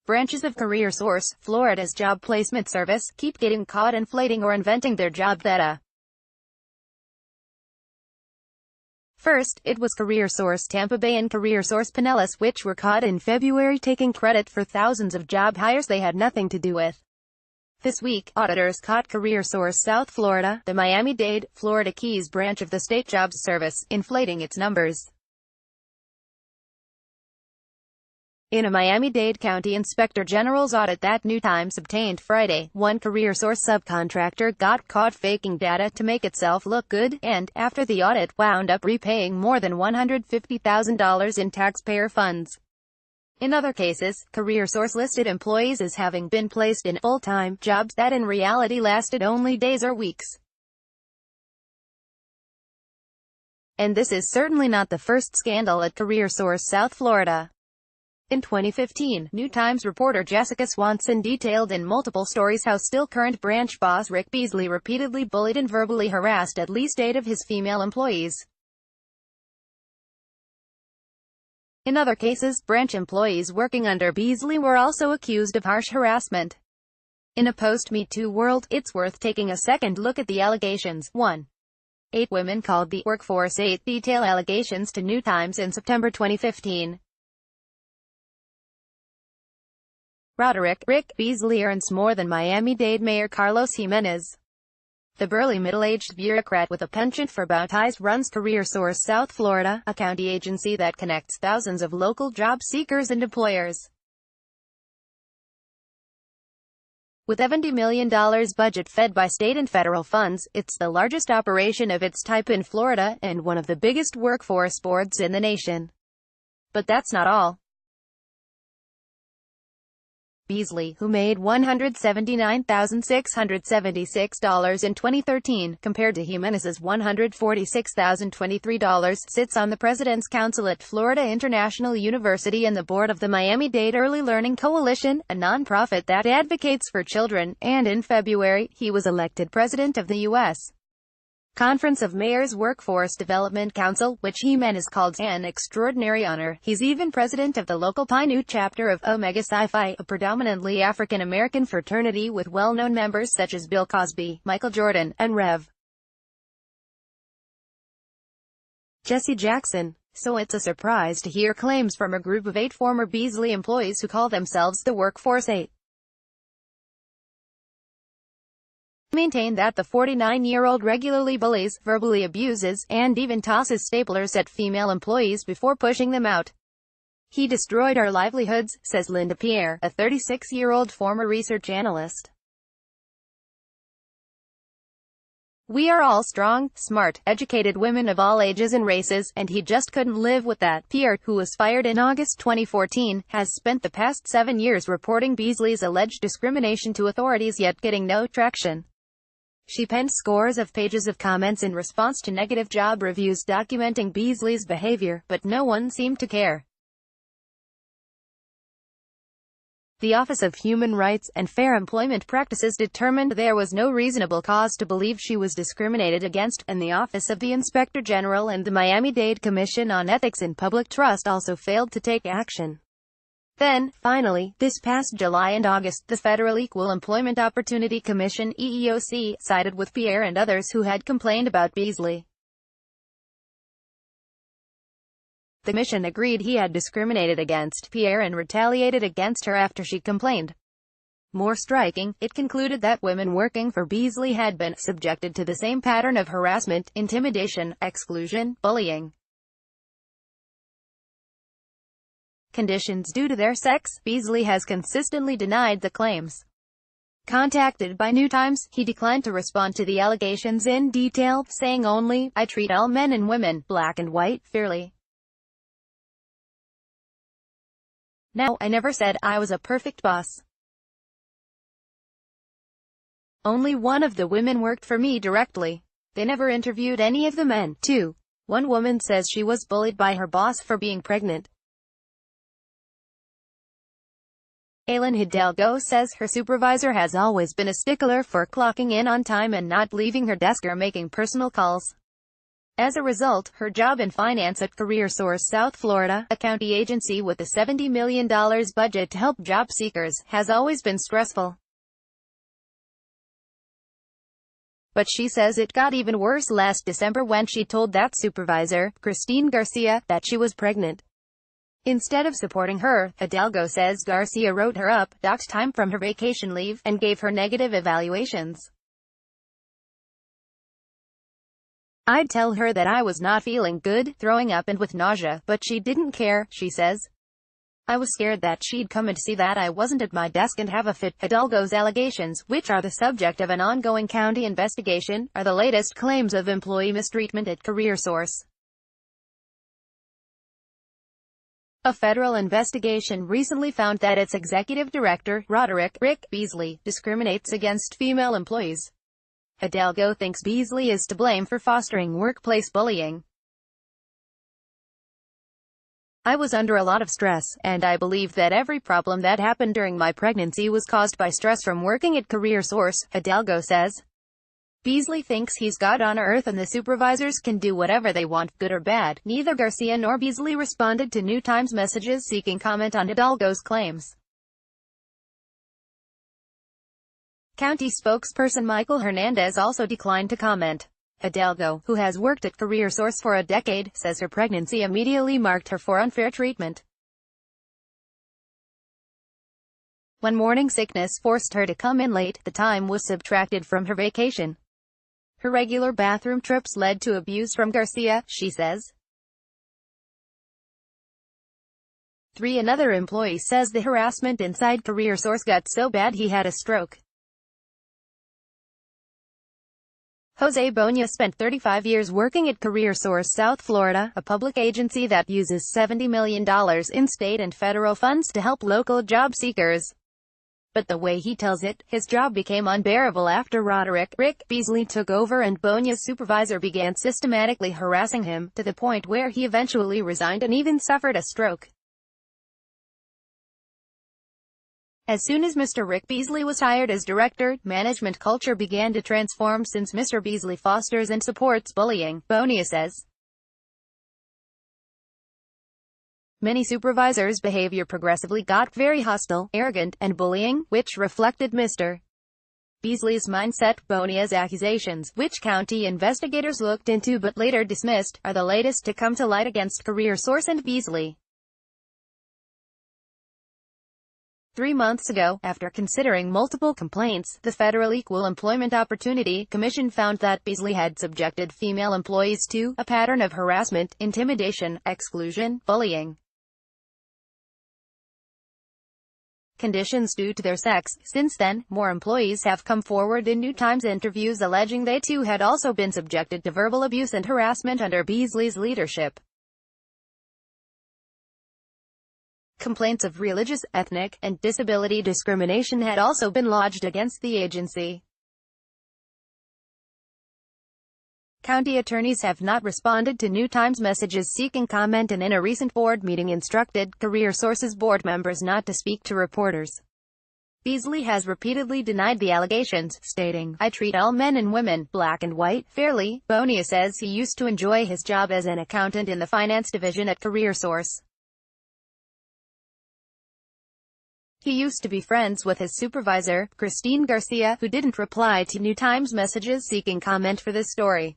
Branches of CareerSource, Florida's job placement service, keep getting caught inflating or inventing their job data. First, it was CareerSource Tampa Bay and CareerSource Pinellas which were caught in February taking credit for thousands of job hires they had nothing to do with. This week, auditors caught CareerSource South Florida, the Miami-Dade, Florida Keys branch of the state jobs service, inflating its numbers. In a Miami-Dade County Inspector General's audit that New Times obtained Friday, one CareerSource subcontractor got caught faking data to make itself look good, and, after the audit, wound up repaying more than $150,000 in taxpayer funds. In other cases, CareerSource listed employees as having been placed in full-time jobs that in reality lasted only days or weeks. And this is certainly not the first scandal at CareerSource South Florida. In 2015, New Times reporter Jessica Swanson detailed in multiple stories how still current branch boss Rick Beasley repeatedly bullied and verbally harassed at least 8 of his female employees. In other cases, branch employees working under Beasley were also accused of harsh harassment. In a post-Me Too world, it's worth taking a second look at the allegations. 1. 8 women called the Workforce 8 detail allegations to New Times in September 2015. Rick Beasley earns more than Miami-Dade Mayor Carlos Jimenez. The burly middle-aged bureaucrat with a penchant for bow ties runs CareerSource South Florida, a county agency that connects thousands of local job seekers and employers. With $70 million budget fed by state and federal funds, it's the largest operation of its type in Florida, and one of the biggest workforce boards in the nation. But that's not all. Beasley, who made $179,676 in 2013, compared to Jimenez's $146,023, sits on the President's Council at Florida International University and the board of the Miami-Dade Early Learning Coalition, a nonprofit that advocates for children, and in February, he was elected president of the U.S. Conference of Mayors Workforce Development Council, which Jimenez called an extraordinary honor. He's even president of the local Pi Nu chapter of Omega Psi Phi, a predominantly African-American fraternity with well-known members such as Bill Cosby, Michael Jordan, and Rev. Jesse Jackson. So it's a surprise to hear claims from a group of 8 former Beasley employees who call themselves the Workforce 8. Maintain that the 49-year-old regularly bullies, verbally abuses, and even tosses staplers at female employees before pushing them out. He destroyed our livelihoods, says Linda Pierre, a 36-year-old former research analyst. We are all strong, smart, educated women of all ages and races, and he just couldn't live with that. Pierre, who was fired in August 2014, has spent the past 7 years reporting Beasley's alleged discrimination to authorities yet getting no traction. She penned scores of pages of comments in response to negative job reviews documenting Beasley's behavior, but no one seemed to care. The Office of Human Rights and Fair Employment Practices determined there was no reasonable cause to believe she was discriminated against, and the Office of the Inspector General and the Miami-Dade Commission on Ethics and Public Trust also failed to take action. Then, finally, this past July and August, the Federal Equal Employment Opportunity Commission (EEOC) sided with Pierre and others who had complained about Beasley. The commission agreed he had discriminated against Pierre and retaliated against her after she complained. More striking, it concluded that women working for Beasley had been subjected to the same pattern of harassment, intimidation, exclusion, bullying, conditions due to their sex. Beasley has consistently denied the claims. Contacted by New Times, he declined to respond to the allegations in detail, saying only, "I treat all men and women, black and white, fairly. Now, I never said I was a perfect boss. Only one of the women worked for me directly. They never interviewed any of the men, too." One woman says she was bullied by her boss for being pregnant. Aileen Hidalgo says her supervisor has always been a stickler for clocking in on time and not leaving her desk or making personal calls. As a result, her job in finance at CareerSource South Florida, a county agency with a $70 million budget to help job seekers, has always been stressful. But she says it got even worse last December when she told that supervisor, Christine Garcia, that she was pregnant. Instead of supporting her, Hidalgo says Garcia wrote her up, docked time from her vacation leave, and gave her negative evaluations. "I'd tell her that I was not feeling good, throwing up and with nausea, but she didn't care," she says. "I was scared that she'd come and see that I wasn't at my desk and have a fit." Hidalgo's allegations, which are the subject of an ongoing county investigation, are the latest claims of employee mistreatment at CareerSource. A federal investigation recently found that its executive director, Roderick "Rick" Beasley, discriminates against female employees. Hidalgo thinks Beasley is to blame for fostering workplace bullying. "I was under a lot of stress, and I believe that every problem that happened during my pregnancy was caused by stress from working at CareerSource," Hidalgo says. Beasley thinks he's God on earth and the supervisors can do whatever they want, good or bad. Neither Garcia nor Beasley responded to New Times messages seeking comment on Hidalgo's claims. County spokesperson Michael Hernandez also declined to comment. Hidalgo, who has worked at CareerSource for a decade, says her pregnancy immediately marked her for unfair treatment. When morning sickness forced her to come in late, the time was subtracted from her vacation. Her regular bathroom trips led to abuse from Garcia, she says. Another employee says the harassment inside CareerSource got so bad he had a stroke. Jose Bonilla spent 35 years working at CareerSource South Florida, a public agency that uses $70 million in state and federal funds to help local job seekers. But the way he tells it, his job became unbearable after Roderick "Rick" Beasley took over and Bonilla's supervisor began systematically harassing him, to the point where he eventually resigned and even suffered a stroke. As soon as Mr. Rick Beasley was hired as director, management culture began to transform since Mr. Beasley fosters and supports bullying, Bonilla says. Many supervisors' behavior progressively got very hostile, arrogant, and bullying, which reflected Mr. Beasley's mindset. Bonilla's accusations, which county investigators looked into but later dismissed, are the latest to come to light against CareerSource and Beasley. 3 months ago, after considering multiple complaints, the Federal Equal Employment Opportunity Commission found that Beasley had subjected female employees to a pattern of harassment, intimidation, exclusion, bullying, conditions due to their sex. Since then, more employees have come forward in New Times interviews alleging they too had also been subjected to verbal abuse and harassment under Beasley's leadership. Complaints of religious, ethnic, and disability discrimination had also been lodged against the agency. County attorneys have not responded to New Times messages seeking comment and in a recent board meeting instructed CareerSource's board members not to speak to reporters. Beasley has repeatedly denied the allegations, stating, "I treat all men and women, black and white, fairly." Bonilla says he used to enjoy his job as an accountant in the finance division at CareerSource. He used to be friends with his supervisor, Christine Garcia, who didn't reply to New Times messages seeking comment for this story.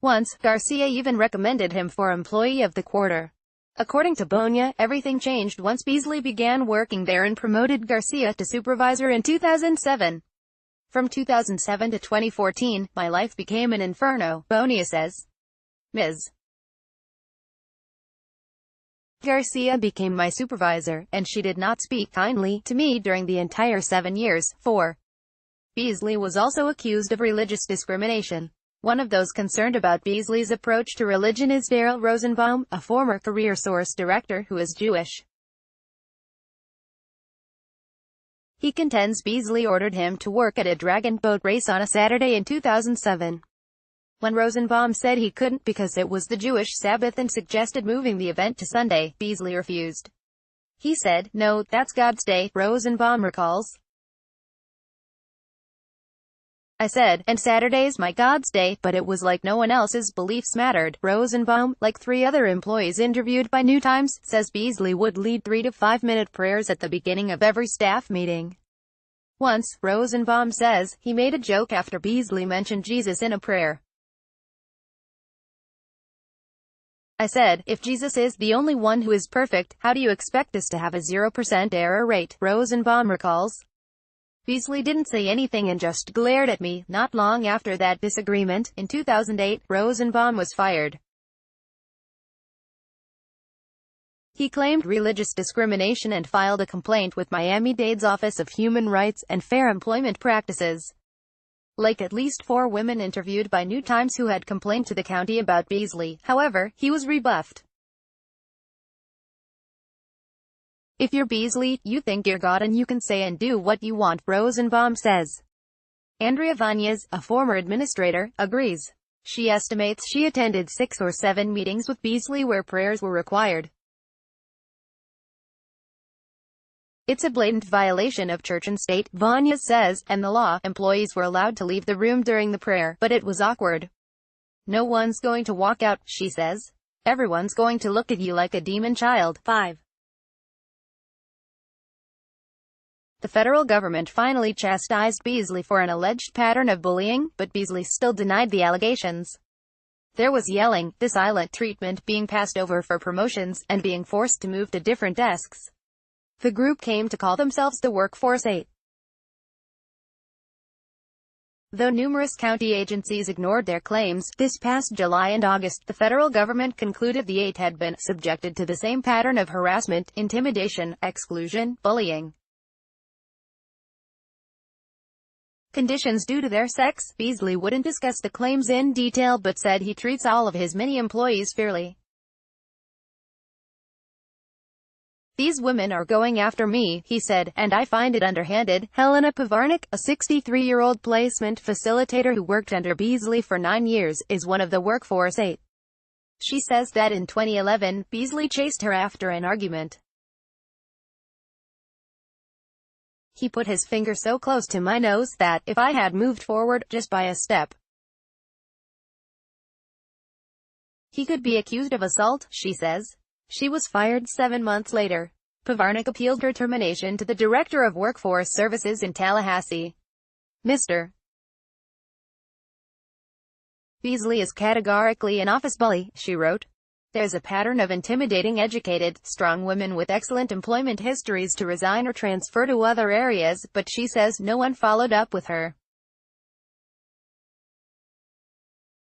Once, Garcia even recommended him for Employee of the Quarter. According to Bonilla, everything changed once Beasley began working there and promoted Garcia to supervisor in 2007. From 2007 to 2014, my life became an inferno, Bonilla says. Ms. Garcia became my supervisor, and she did not speak kindly to me during the entire 7 years. Beasley was also accused of religious discrimination. One of those concerned about Beasley's approach to religion is Daryl Rosenbaum, a former CareerSource director who is Jewish. He contends Beasley ordered him to work at a dragon boat race on a Saturday in 2007. When Rosenbaum said he couldn't because it was the Jewish Sabbath and suggested moving the event to Sunday, Beasley refused. He said, "No, that's God's day," Rosenbaum recalls. I said, and Saturday's my God's day, but it was like no one else's beliefs mattered. Rosenbaum, like 3 other employees interviewed by New Times, says Beasley would lead 3 to 5 minute prayers at the beginning of every staff meeting. Once, Rosenbaum says, he made a joke after Beasley mentioned Jesus in a prayer. I said, if Jesus is the only one who is perfect, how do you expect us to have a 0% error rate? Rosenbaum recalls. Beasley didn't say anything and just glared at me. Not long after that disagreement, in 2008, Rosenbaum was fired. He claimed religious discrimination and filed a complaint with Miami-Dade's Office of Human Rights and Fair Employment Practices. Like at least 4 women interviewed by New Times who had complained to the county about Beasley, however, he was rebuffed. If you're Beasley, you think you're God and you can say and do what you want, Rosenbaum says. Andrea Vanez, a former administrator, agrees. She estimates she attended 6 or 7 meetings with Beasley where prayers were required. It's a blatant violation of church and state, Vanez says, and the law. Employees were allowed to leave the room during the prayer, but it was awkward. No one's going to walk out, she says. Everyone's going to look at you like a demon child. 5. The federal government finally chastised Beasley for an alleged pattern of bullying, but Beasley still denied the allegations. There was yelling, the silent treatment, being passed over for promotions, and being forced to move to different desks. The group came to call themselves the Workforce 8. Though numerous county agencies ignored their claims, this past July and August, the federal government concluded the 8 had been subjected to the same pattern of harassment, intimidation, exclusion, bullying, conditions due to their sex. Beasley wouldn't discuss the claims in detail but said he treats all of his many employees fairly. These women are going after me, he said, and I find it underhanded. Helena Pavarnik, a 63-year-old placement facilitator who worked under Beasley for 9 years, is one of the Workforce 8. She says that in 2011, Beasley chased her after an argument. He put his finger so close to my nose that, if I had moved forward, just by a step, he could be accused of assault, she says. She was fired 7 months later. Pavarnik appealed her termination to the Director of Workforce Services in Tallahassee. Mr. Beasley is categorically an office bully, she wrote. There's a pattern of intimidating educated, strong women with excellent employment histories to resign or transfer to other areas, but she says no one followed up with her.